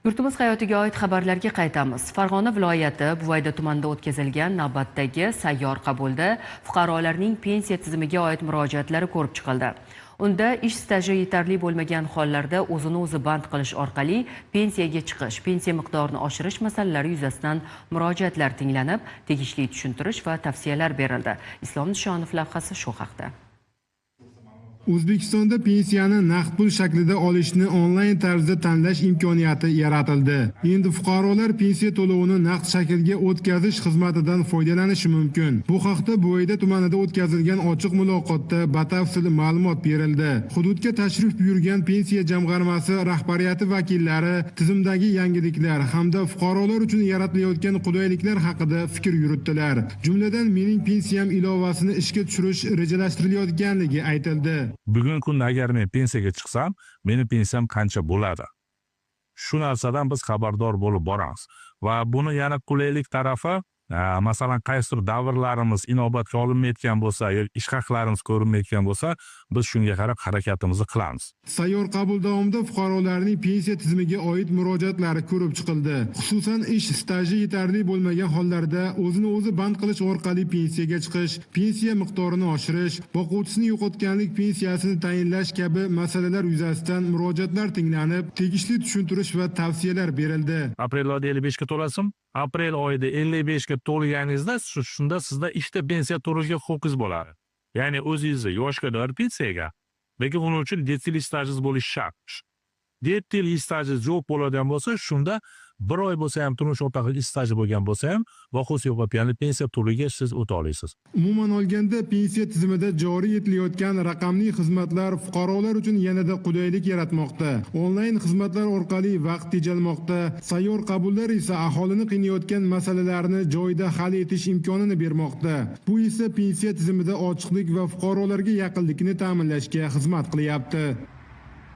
Yurtimiz hayotiga oid xabarlarga qaytamiz. Farg'ona viloyati Buvayda tumanida o'tkazilgan navbatdagi sayyor qabulda fuqarolarning pensiya tizimiga oid murojaatlari ko'rib chiqildi. Unda ish staji yetarli bo'lmagan hollarda o'zini o'zi band qilish orqali pensiyaga chiqish, pensiya miqdorini oshirish masalalari yuzasidan murojaatlar tinglanib, tegishli tushuntirish va tavsiyalar berildi. Islom Nishonov lavhasi shu haqda. O'zbekistonda pensiyani naqd pul shaklida olishni onlayn tarzda tanlash imkoniyati yaratildi. Endi fuqarolar pensiya to'lovini naqd shaklga o'tkazish xizmatidan foydalanishi mumkin. Bu haqda Buvayda tumanida o'tkazilgan ochiq muloqotda batafsil ma'lumot berildi. Hududga tashrif buyurgan pensiya jamg'armasi rahbariyati vakillari tizimdagi yangiliklar hamda fuqarolar uchun yaratilayotgan qulayliklar haqida fikr yuritdilar. Jumladan mening pensiyam ilovasini ishga tushirish rejalashtirilayotganligi aytildi. Bugungi kunda agar men pensiyaga chiqsam, meni pensiyam qancha bo'ladi? Shu narsadan biz xabardor bo'lib boramiz. Va buni yana qulaylik tarafi, masalan, qaysidir davrlarimiz inobatga olinmayotgan bo'lsa, yoki ish haqlarimiz ko'rinmayotgan bo'lsa, biz shunga qarab harakatimizni qilamiz. Sayyor qabul davomida fuqarolarning pensiya tizimiga oid murojaatlari ko'rib chiqildi. Xususan, ish staji yetarli bo'lmagan hollarda o'zini o'zi band qilish orqali pensiyaga chiqish, pensiya miqdorini oshirish, boquvchisini yo'qotganlik pensiyasini tayinlash kabi masalalar yuzasidan murojaatlar tinglanib, tegishli tushuntirish va tavsiyalar berildi. Aprel oyida 55 ga to'lasim, aprel oyida 55 ga to'lganingizda shunda sizda ishda pensiya to'lashga huquqingiz bo'ladi. Ya'ni o'zingizni yoshga doir pensiyaga, lekin uning uchun 7 yil stajingiz bo'lishi shart. 7 yil stajingiz yo'q bo'ladigan bo'lsa, shunda 1 oy bo'lsa ham turmush o'rtog'ingiz staji bo'lgan bo'lsa ham, voqea yo'qotganlik pensiya to'liga siz o'ta olasiz. Umuman olganda pensiya tizimida joriy etilayotgan raqamli xizmatlar fuqarolar uchun yanada qulaylik yaratmoqda. Onlayn xizmatlar orqali vaqt tejalmoqda. Sayyor qabullar esa aholini qiynayotgan masalalarni joyida hal etish imkonini bermoqda. Bu esa pensiya tizimida ochiqlik va fuqarolarga yaqinlikni ta'minlashga xizmat qilyapti.